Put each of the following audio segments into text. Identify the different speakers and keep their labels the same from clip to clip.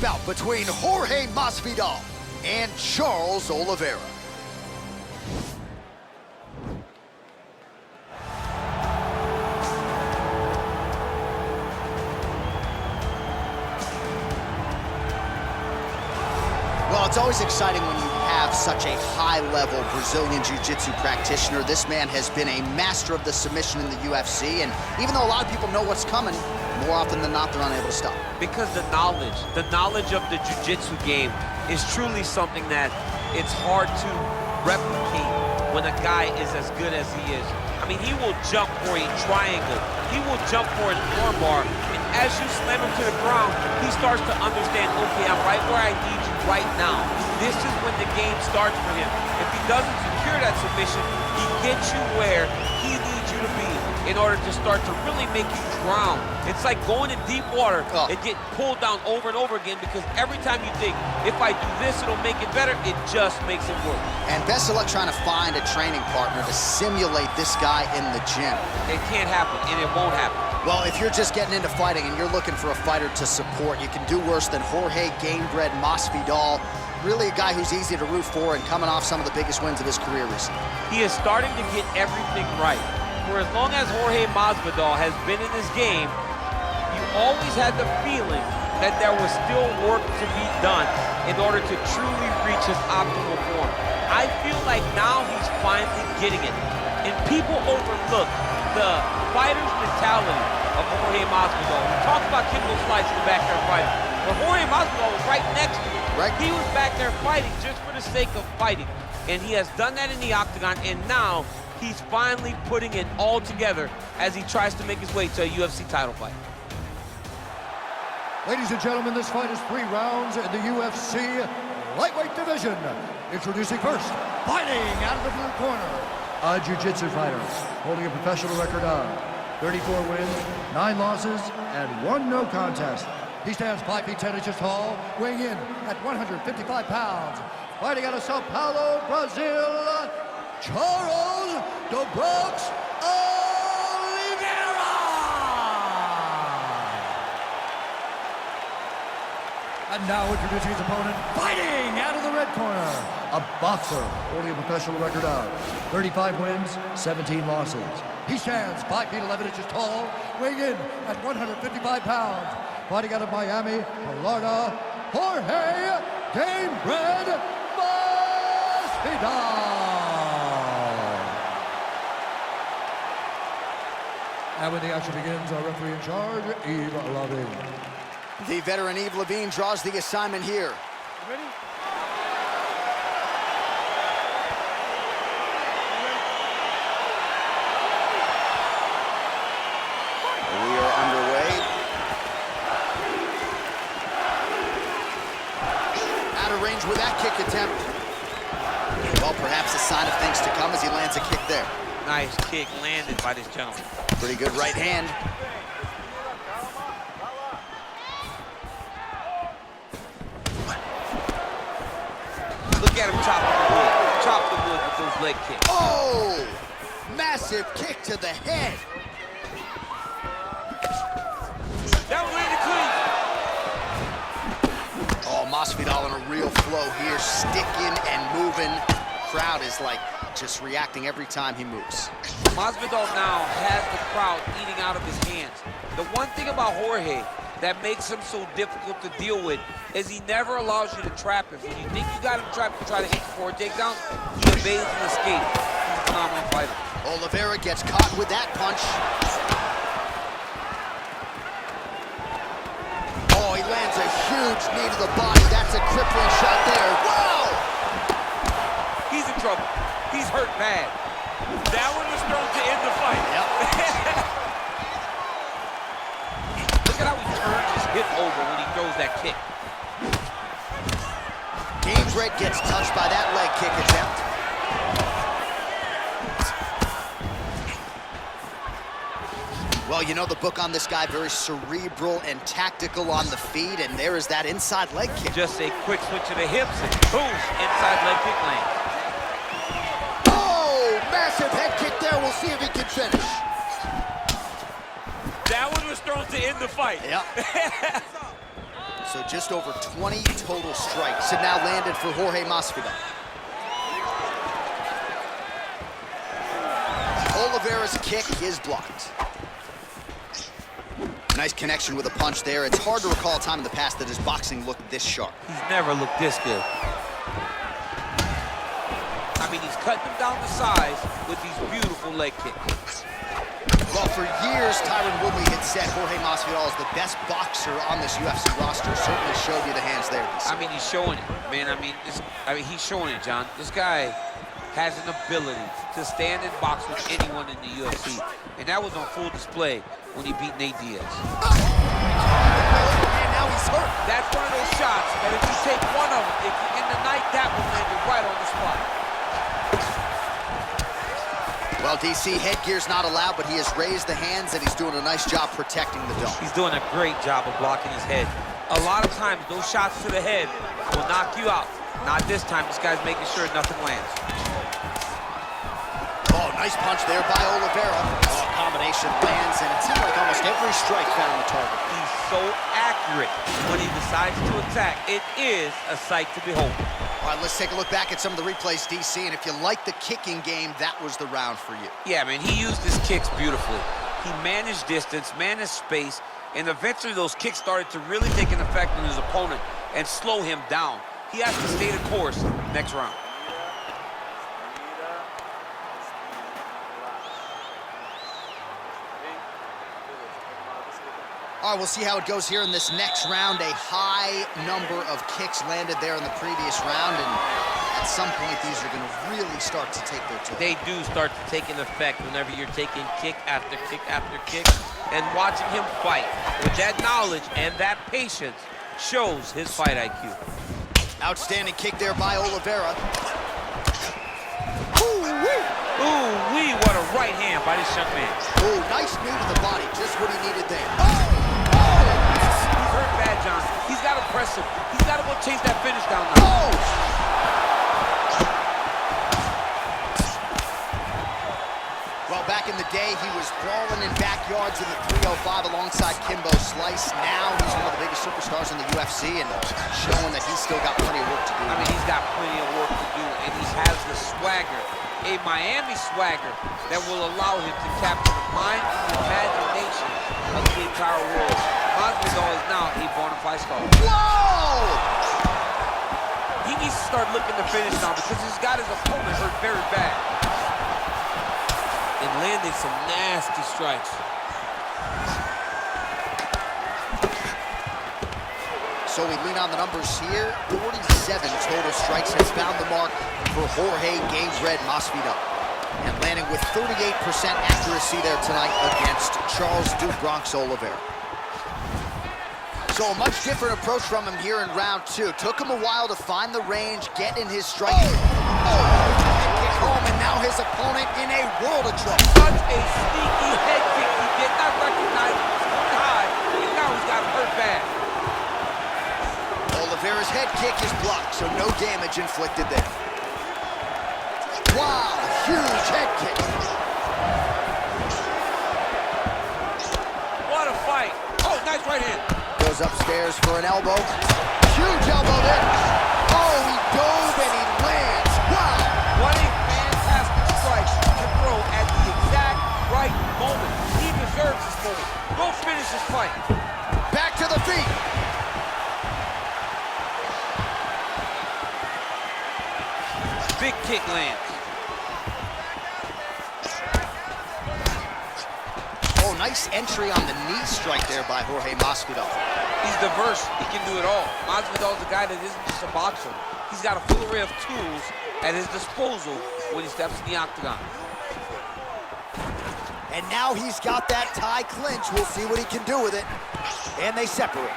Speaker 1: Bout between Jorge Masvidal and Charles Oliveira. Well, it's always exciting when you have such a high-level Brazilian Jiu-Jitsu practitioner. This man has been a master of the submission in the UFC, and even though a lot of people know what's coming, more often than not, they're unable to stop.
Speaker 2: Because the knowledge of the Jiu-Jitsu game is truly something that it's hard to replicate when a guy is as good as he is. I mean, he will jump for a triangle. He will jump for an armbar, and as you slam him to the ground, he starts to understand, okay, I'm right where I need you right now. This is when the game starts for him. If he doesn't secure that submission, he gets you where he needs you to be in order to start to really make you drown. It's like going in deep water and get pulled down over and over again, because every time you think, if I do this, it'll make it better, it just makes it worse. And
Speaker 1: best of luck trying to find a training partner to simulate this guy in the gym.
Speaker 2: It can't happen, and it won't happen.
Speaker 1: Well, if you're just getting into fighting and you're looking for a fighter to support, you can do worse than Jorge Gamebred Masvidal. Really a guy who's easy to root for and coming off some of the biggest wins of his career recently.
Speaker 2: He is starting to get everything right. For as long as Jorge Masvidal has been in this game, you always had the feeling that there was still work to be done in order to truly reach his optimal form. I feel like now he's finally getting it. And people overlook the fighter's mentality of Jorge Masvidal. We talk about Kimbo Slice in the back there fighting, but Jorge Masvidal was right next to him.
Speaker 1: Right.
Speaker 2: He was back there fighting just for the sake of fighting. And he has done that in the octagon, and now he's finally putting it all together as he tries to make his way to a UFC title fight.
Speaker 3: Ladies and gentlemen, this fight is 3 rounds in the UFC lightweight division. Introducing first, fighting out of the blue corner, a jiu-jitsu fighter holding a professional record of 34 wins, 9 losses, and 1 no contest. He stands 5 feet 10 inches tall, weighing in at 155 pounds. Fighting out of Sao Paulo, Brazil, Charles "The Bronx" Oliveira! And now introducing his opponent, fighting out of the red corner, a boxer holding a professional record of 35 wins, 17 losses. He stands 5 feet 11 inches tall, weighing in at 155 pounds. Fighting out of Miami, Florida, Jorge Gamebred Masvidal. And when the action begins, our referee in charge, Yves Lavigne.
Speaker 1: The veteran Yves Lavigne draws the assignment here.
Speaker 4: Ready?
Speaker 1: We are underway. Out of range with that kick attempt. Well, perhaps a sign of things to come as he lands a kick there.
Speaker 2: Nice kick landed by this gentleman.
Speaker 1: Pretty good right hand.
Speaker 2: Look at him chop the wood with those leg kicks.
Speaker 1: Oh! Massive kick to the head.
Speaker 2: That one landed clean.
Speaker 1: Oh, Masvidal in a real flow here, sticking and moving. Crowd is like just reacting every time he moves.
Speaker 2: Masvidal now has the crowd eating out of his hands. The one thing about Jorge that makes him so difficult to deal with is he never allows you to trap him. When you think you got him trapped to try to hit for a takedown, he evades and escapes. He's a phenomenal fighter.
Speaker 1: Oliveira gets caught with that punch. Oh, he lands a huge knee to the body. That's a crippling shot there. Wow!
Speaker 2: He's in trouble. He's hurt bad. That one was thrown to end the fight.
Speaker 1: Yep.
Speaker 2: Look at how he turns his hip over when he throws that kick.
Speaker 1: Gamebred gets touched by that leg kick attempt. Well, you know the book on this guy, very cerebral and tactical on the feet, and there is that inside leg kick.
Speaker 2: Just a quick switch of the hips and boom, inside leg kick lands.
Speaker 1: Oh, massive head kick there. We'll see if he can finish.
Speaker 2: That one was thrown to end the fight.
Speaker 1: Yep. So just over 20 total strikes have now landed for Jorge Masvidal. Oliveira's kick is blocked. Nice connection with a punch there. It's hard to recall a time in the past that his boxing looked this sharp.
Speaker 2: He's never looked this good. I mean, he's cutting them down to size with these beautiful leg kicks.
Speaker 1: Well, for years, Tyron Woodley had said Jorge Masvidal is the best boxer on this UFC roster. Certainly showed you the hands there.
Speaker 2: I mean, he's showing it, man. I mean, he's showing it, John. This guy has an ability to stand and box with anyone in the UFC. And that was on full display when he beat Nate Diaz.
Speaker 1: And now he's hurt.
Speaker 2: That's one of those shots that if you take one of them, if you end the night, that will land you right on the spot.
Speaker 1: Well, DC, headgear's not allowed, but he has raised the hands, and he's doing a nice job protecting the dome.
Speaker 2: He's doing a great job of blocking his head. A lot of times, those shots to the head will knock you out. Not this time. This guy's making sure nothing lands.
Speaker 1: Oh, nice punch there by Oliveira. Oh, combination lands, and it seemed like almost every strike found the target.
Speaker 2: He's so accurate when he decides to attack. It is a sight to behold.
Speaker 1: All right, let's take a look back at some of the replays, DC, and if you like the kicking game, that was the round for you.
Speaker 2: Yeah, man, he used his kicks beautifully. He managed distance, managed space, and eventually those kicks started to really take an effect on his opponent and slow him down. He has to stay the course next round.
Speaker 1: All right, we'll see how it goes here in this next round. A high number of kicks landed there in the previous round, and at some point, these are going to really start to take their toll.
Speaker 2: They do start to take an effect whenever you're taking kick after kick after kick, and watching him fight with that knowledge and that patience shows his fight IQ.
Speaker 1: Outstanding kick there by Oliveira.
Speaker 2: Ooh-wee, what a right hand by this young man.
Speaker 1: Ooh, nice knee to the body, just what he needed there.
Speaker 2: He's hurt bad, John. He's got to press him. He's got to go chase that finish down now.
Speaker 1: Oh! Well, back in the day, he was brawling in backyards in the 305 alongside Kimbo Slice. Now he's one of the biggest superstars in the UFC and showing that he's still got plenty of work to do.
Speaker 2: I mean, he's got plenty of work to do, and he has the swagger, a Miami swagger, that will allow him to capture the mind and the imagination of the entire world. Masvidal is now a bona fide star.
Speaker 1: Whoa!
Speaker 2: He needs to start looking to finish now because he's got his opponent hurt very bad. And landed some nasty strikes.
Speaker 1: So we lean on the numbers here. 47 total strikes has found the mark for Jorge Game Red Masvidal. And landing with 38% accuracy there tonight against Charles Du Bronx Oliveira. So a much different approach from him here in round two. Took him a while to find the range, get in his strike. Home, and now his opponent in a world of trouble.
Speaker 2: Such a sneaky head kick. He did not recognize it was going high, and now he's got hurt bad.
Speaker 1: Oliveira's head kick is blocked, so no damage inflicted there. Wow, huge head kick.
Speaker 2: What a fight. Oh, nice right hand.
Speaker 1: Goes upstairs for an elbow. Huge elbow there. Oh, he dove and he lands. Wow.
Speaker 2: What a fantastic strike to throw at the exact right moment. He deserves this moment. Go finish this fight.
Speaker 1: Back to the feet.
Speaker 2: Big kick lands.
Speaker 1: Oh, nice entry on the knee strike there by Jorge Masvidal.
Speaker 2: He's diverse. He can do it all. Masvidal's a guy that isn't just a boxer. He's got a full array of tools at his disposal when he steps in the octagon.
Speaker 1: And now he's got that tie clinch. We'll see what he can do with it. And they separate.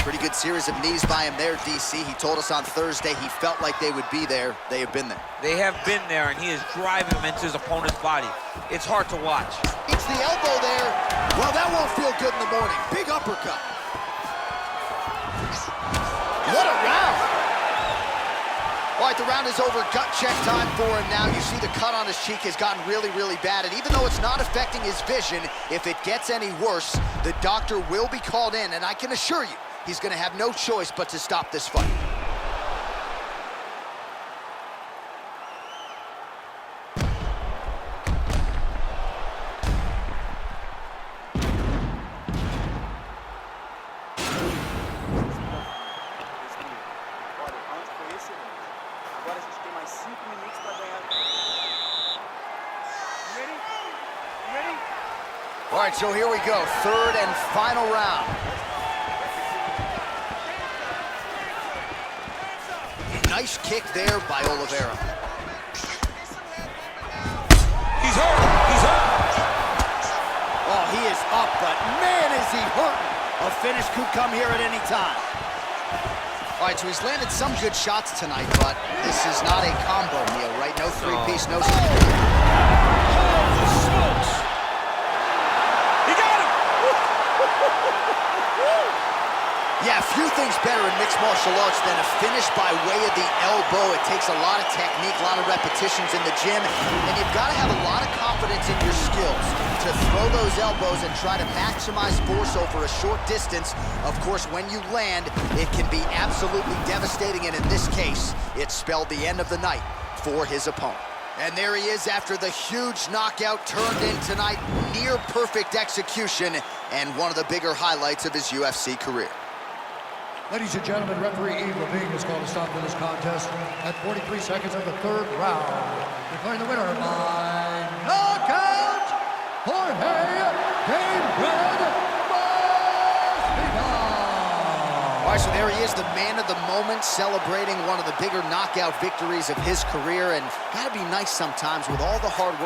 Speaker 1: Pretty good series of knees by him there, DC. He told us on Thursday he felt like they would be there. They have been there.
Speaker 2: They have been there, and he is driving them into his opponent's body. It's hard to watch.
Speaker 1: It's the elbow there. Well, that won't feel good in the morning. Big uppercut. What a round. All right, the round is over. Gut check time for him now. You see the cut on his cheek has gotten really, really bad. And even though it's not affecting his vision, if it gets any worse, the doctor will be called in. And I can assure you, He's going to have no choice but to stop this fight.
Speaker 4: Agora a gente tem mais 5 minutos para ganhar. Ready? Ready?
Speaker 1: All right, so here we go. Third and final round. Nice kick there by Oliveira.
Speaker 2: He's hurt. He's hurt.
Speaker 1: Oh, he is up, but man, is he hurting. A finish could come here at any time. All right, so he's landed some good shots tonight, but this is not a combo meal, right? No three-piece, no...
Speaker 2: Holy smokes! He got him!
Speaker 1: Yeah, few things better in mixed martial arts than a finish by way of the elbow. It takes a lot of technique, a lot of repetitions in the gym, and you've got to have a lot of confidence in your skills to throw those elbows and try to maximize force over a short distance. Of course, when you land, it can be absolutely devastating, and in this case, it spelled the end of the night for his opponent. And there he is after the huge knockout turned in tonight, near perfect execution, and one of the bigger highlights of his UFC career.
Speaker 3: Ladies and gentlemen, referee Eve Levine has called a stop to this contest at 43 seconds of the third round. Declaring the winner by knockout, Jorge
Speaker 1: All right, so there he is, the man of the moment, celebrating one of the bigger knockout victories of his career, and gotta be nice sometimes with all the hard work